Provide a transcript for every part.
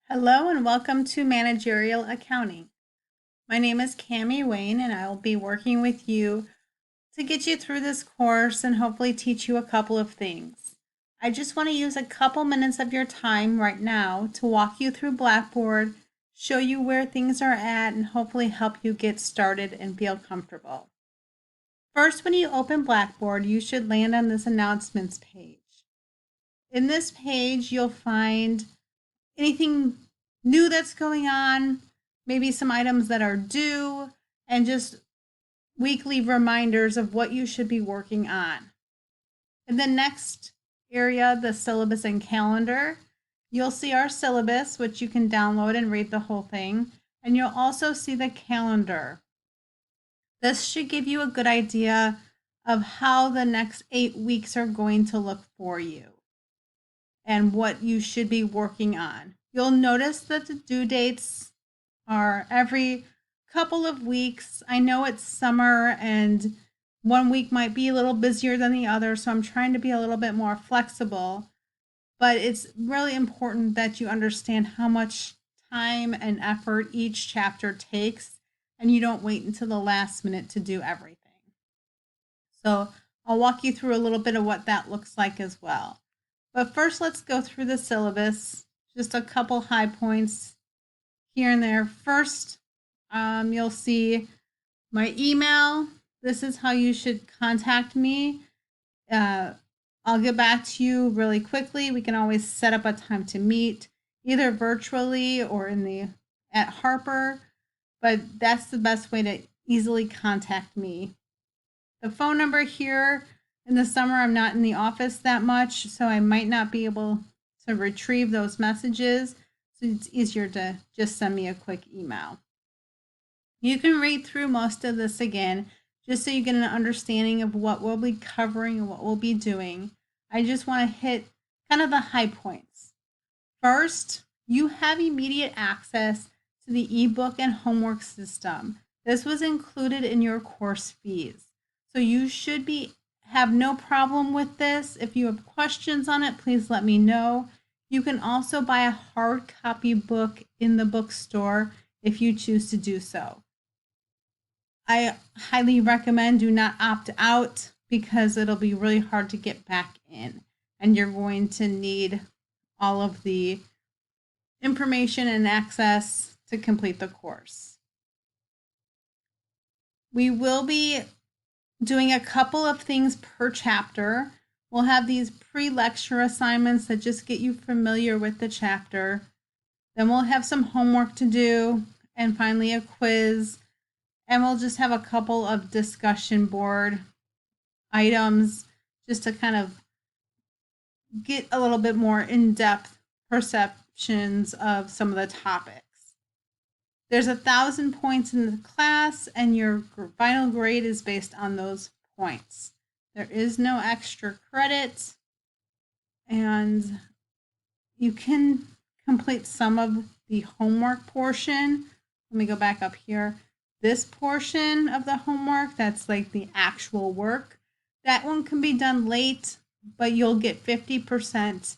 Hello and welcome to Managerial Accounting. My name is Cami Wayne and I will be working with you to get you through this course and hopefully teach you a couple of things. I just want to use a couple minutes of your time right now to walk you through Blackboard, show you where things are at, and hopefully help you get started and feel comfortable. First, when you open Blackboard, you should land on this announcements page. In this page, you'll find anything new that's going on, maybe some items that are due, and just weekly reminders of what you should be working on. In the next area, the syllabus and calendar, you'll see our syllabus, which you can download and read the whole thing, and you'll also see the calendar. This should give you a good idea of how the next 8 weeks are going to look for you and what you should be working on. You'll notice that the due dates are every couple of weeks. I know it's summer and one week might be a little busier than the other, so I'm trying to be a little bit more flexible. But it's really important that you understand how much time and effort each chapter takes, and you don't wait until the last minute to do everything. So I'll walk you through a little bit of what that looks like as well. But first, let's go through the syllabus, just a couple high points here and there. First, you'll see my email. This is how you should contact me. I'll get back to you really quickly. We can always set up a time to meet, either virtually or at Harper, but that's the best way to easily contact me. The phone number here, in the summer, I'm not in the office that much, so I might not be able to retrieve those messages. So it's easier to just send me a quick email. You can read through most of this again, just so you get an understanding of what we'll be covering and what we'll be doing. I just want to hit kind of the high points. First, you have immediate access to the ebook and homework system. This was included in your course fees. So you should have no problem with this. If you have questions on it, please let me know. You can also buy a hard copy book in the bookstore if you choose to do so. I highly recommend do not opt out because it'll be really hard to get back in, and you're going to need all of the information and access to complete the course. We will be doing a couple of things per chapter. We'll have these pre-lecture assignments that just get you familiar with the chapter. Then we'll have some homework to do, and finally a quiz. And we'll just have a couple of discussion board items just to kind of get a little bit more in-depth perceptions of some of the topics. There's 1,000 points in the class, and your final grade is based on those points. There is no extra credit, and you can complete some of the homework portion. Let me go back up here. This portion of the homework, that's like the actual work, that one can be done late, but you'll get 50%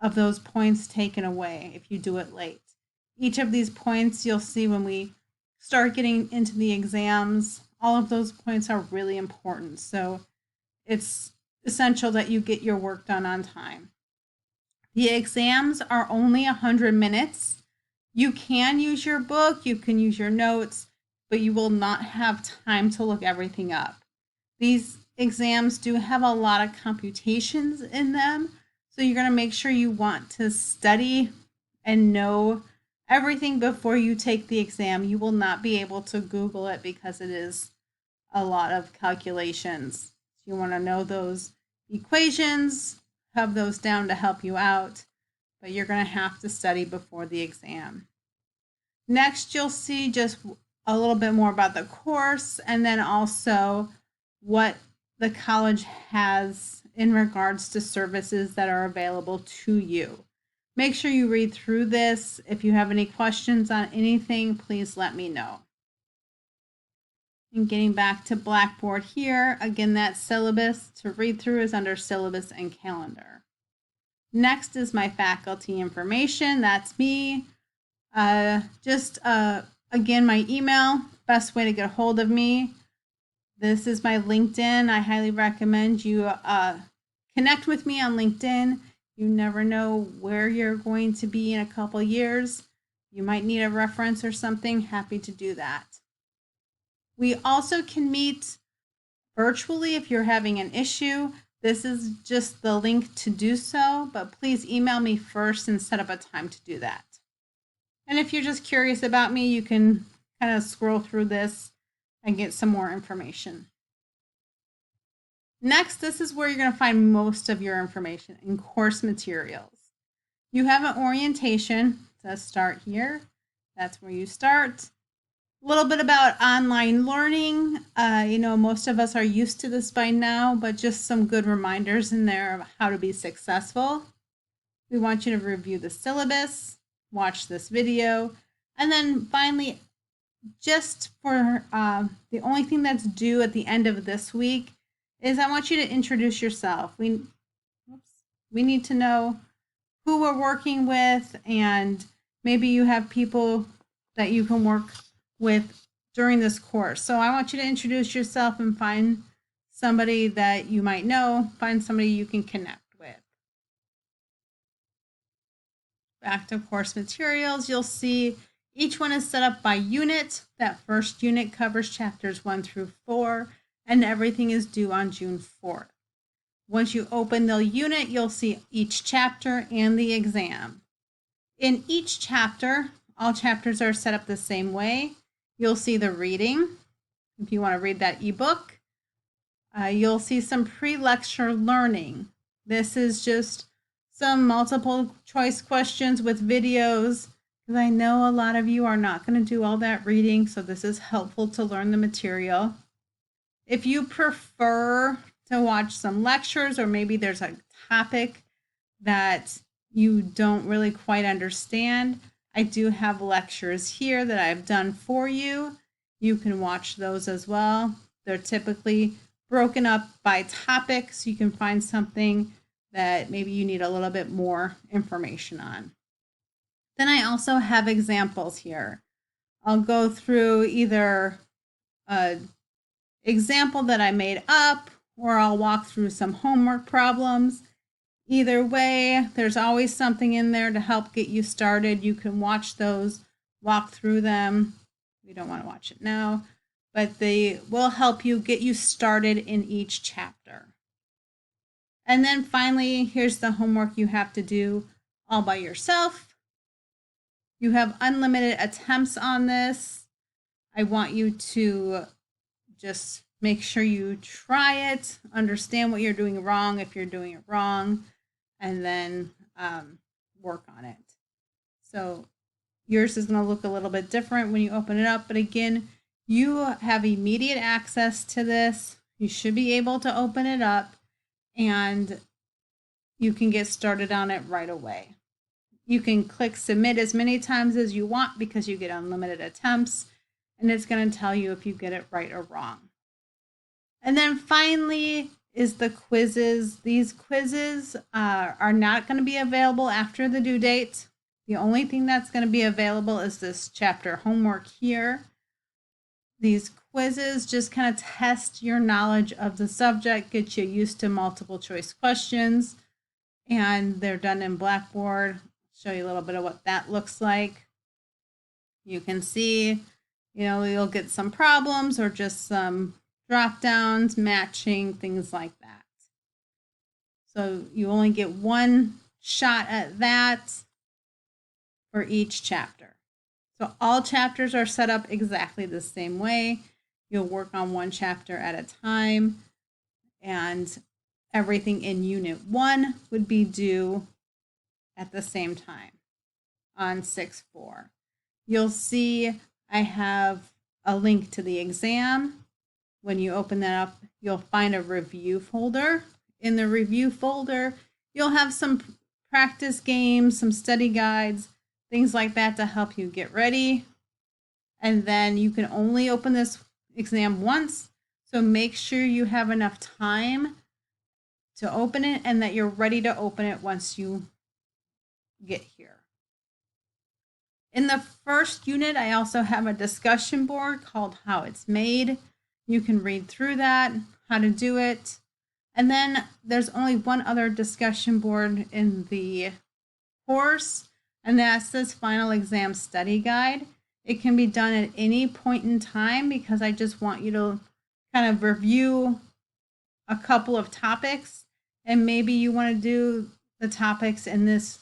of those points taken away if you do it late. Each of these points you'll see when we start getting into the exams, all of those points are really important. So it's essential that you get your work done on time. The exams are only 100 minutes. You can use your book, you can use your notes, but you will not have time to look everything up. These exams do have a lot of computations in them, so you're going to make sure you want to study and know everything before you take the exam. You will not be able to Google it because it is a lot of calculations. You want to know those equations, have those down to help you out, but you're going to have to study before the exam. Next, you'll see just a little bit more about the course, and then also what the college has in regards to services that are available to you. Make sure you read through this. If you have any questions on anything, please let me know. And getting back to Blackboard here, again, that syllabus to read through is under syllabus and calendar. Next is my faculty information. That's me. Again, my email, best way to get a hold of me. This is my LinkedIn. I highly recommend you connect with me on LinkedIn. You never know where you're going to be in a couple years. You might need a reference or something. Happy to do that. We also can meet virtually if you're having an issue. This is just the link to do so, but please email me first and set up a time to do that. And if you're just curious about me, you can kind of scroll through this and get some more information. Next, this is where you're going to find most of your information in course materials. You have an orientation to start here. That's where you start. A little bit about online learning. Most of us are used to this by now, but just some good reminders in there of how to be successful. We want you to review the syllabus, watch this video, and then finally, just for the only thing that's due at the end of this week is I want you to introduce yourself. We need to know who we're working with, and maybe you have people that you can work with during this course. So I want you to introduce yourself and find somebody that you might know, find somebody you can connect with. Back to course materials, you'll see each one is set up by unit. That first unit covers chapters 1 through 4, and everything is due on June 4th. Once you open the unit, you'll see each chapter and the exam. In each chapter, all chapters are set up the same way. You'll see the reading, if you want to read that ebook. You'll see some pre-lecture learning. This is just some multiple choice questions with videos, because I know a lot of you are not going to do all that reading, so this is helpful to learn the material. If you prefer to watch some lectures, or maybe there's a topic that you don't really quite understand, I do have lectures here that I've done for you. You can watch those as well. They're typically broken up by topic, so you can find something that maybe you need a little bit more information on. Then I also have examples here. I'll go through either an example that I made up, or I'll walk through some homework problems. Either way, there's always something in there to help get you started. You can watch those, walk through them. We don't want to watch it now, but they will help you get you started in each chapter. And then finally, here's the homework you have to do all by yourself. You have unlimited attempts on this. I want you to just make sure you try it, understand what you're doing wrong if you're doing it wrong, and then work on it. So yours is going to look a little bit different when you open it up, but again, you have immediate access to this. You should be able to open it up, and you can get started on it right away. You can click submit as many times as you want because you get unlimited attempts, and it's going to tell you if you get it right or wrong. And then finally is the quizzes. These quizzes are not going to be available after the due date. The only thing that's going to be available is this chapter homework here. These quizzes just kind of test your knowledge of the subject, get you used to multiple choice questions, and they're done in Blackboard. I'll show you a little bit of what that looks like. You can see, you'll get some problems or just some drop downs, matching, things like that. So you only get one shot at that for each chapter. So all chapters are set up exactly the same way. You'll work on one chapter at a time, and everything in Unit 1 would be due at the same time on 6/4. You'll see I have a link to the exam. When you open that up, you'll find a review folder. In the review folder, you'll have some practice games, some study guides, things like that to help you get ready. And then you can only open this exam once, so make sure you have enough time to open it and that you're ready to open it once you get here. In the first unit, I also have a discussion board called How It's Made. You can read through that, how to do it. And then there's only one other discussion board in the course, and that's this final exam study guide. It can be done at any point in time because I just want you to kind of review a couple of topics, and maybe you want to do the topics in this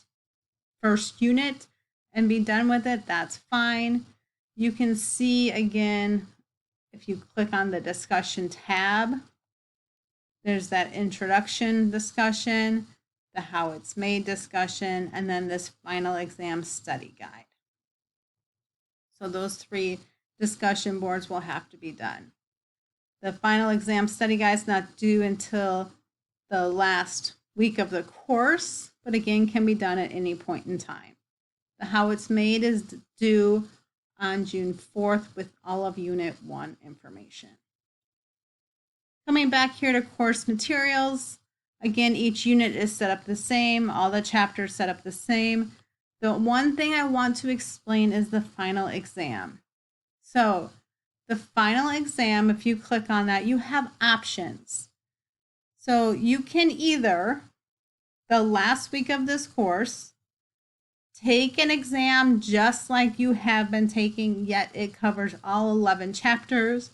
first unit and be done with it. That's fine. You can see again, if you click on the discussion tab, there's that introduction discussion, the how it's made discussion, and then this final exam study guide. So those 3 discussion boards will have to be done. The final exam study guide is not due until the last week of the course, but again, can be done at any point in time. The how it's made is due on June 4th with all of Unit 1 information. Coming back here to course materials, again, each unit is set up the same, all the chapters set up the same. The one thing I want to explain is the final exam. So the final exam, if you click on that, you have options. So you can either, the last week of this course, take an exam just like you have been taking, yet it covers all 11 chapters.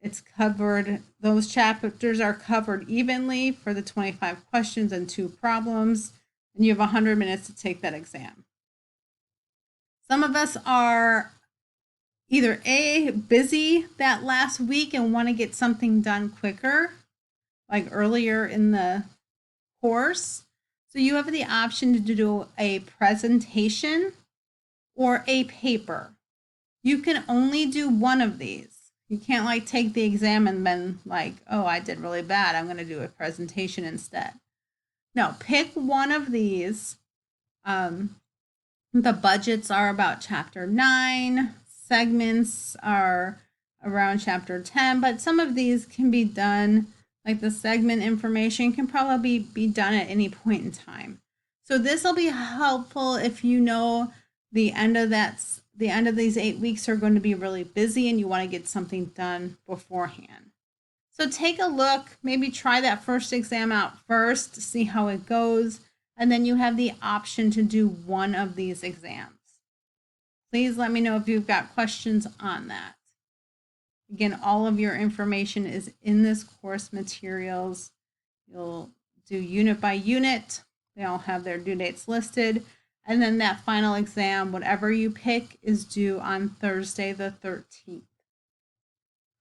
It's covered, those chapters are covered evenly for the 25 questions and 2 problems, and you have 100 minutes to take that exam. Some of us are either A, busy that last week and want to get something done quicker, like earlier in the course. So you have the option to do a presentation or a paper. You can only do one of these. You can't like take the exam and then like, oh, I did really bad, I'm going to do a presentation instead. No, pick one of these. The budgets are about chapter 9. Segments are around chapter 10, but some of these can be done, like the segment information can probably be done at any point in time. So this will be helpful if you know the end of these 8 weeks are going to be really busy and you want to get something done beforehand. So take a look, maybe try that first exam out first to see how it goes, and then you have the option to do one of these exams. Please let me know if you've got questions on that. Again, all of your information is in this course materials. You'll do unit by unit. They all have their due dates listed. And then that final exam, whatever you pick, is due on Thursday the 13th.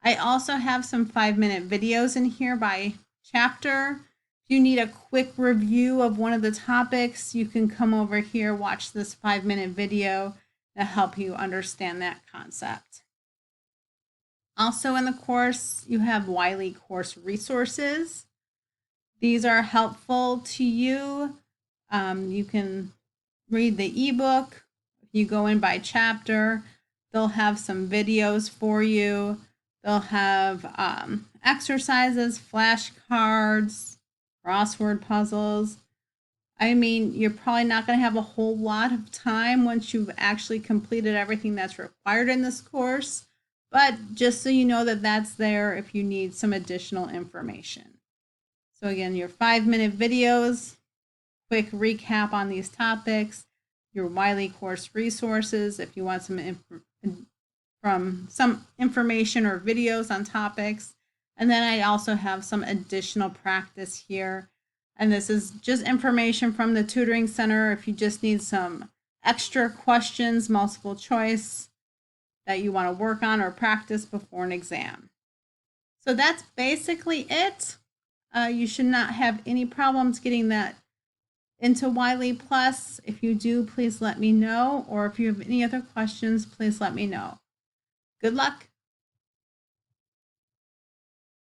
I also have some 5-minute videos in here by chapter. If you need a quick review of one of the topics, you can come over here, watch this 5-minute video to help you understand that concept. Also in the course, you have Wiley course resources. These are helpful to you. You can read the ebook. If you go in by chapter, they'll have some videos for you. They'll have exercises, flashcards, crossword puzzles. I mean, you're probably not going to have a whole lot of time once you've actually completed everything that's required in this course, but just so you know that that's there if you need some additional information. So again, your 5-minute videos, quick recap on these topics, your Wiley course resources if you want some information or videos on topics. And then I also have some additional practice here. And this is just information from the tutoring center if you just need some extra questions, multiple choice that you want to work on or practice before an exam. So that's basically it. You should not have any problems getting that into Wiley Plus. If you do, please let me know. Or if you have any other questions, please let me know. Good luck.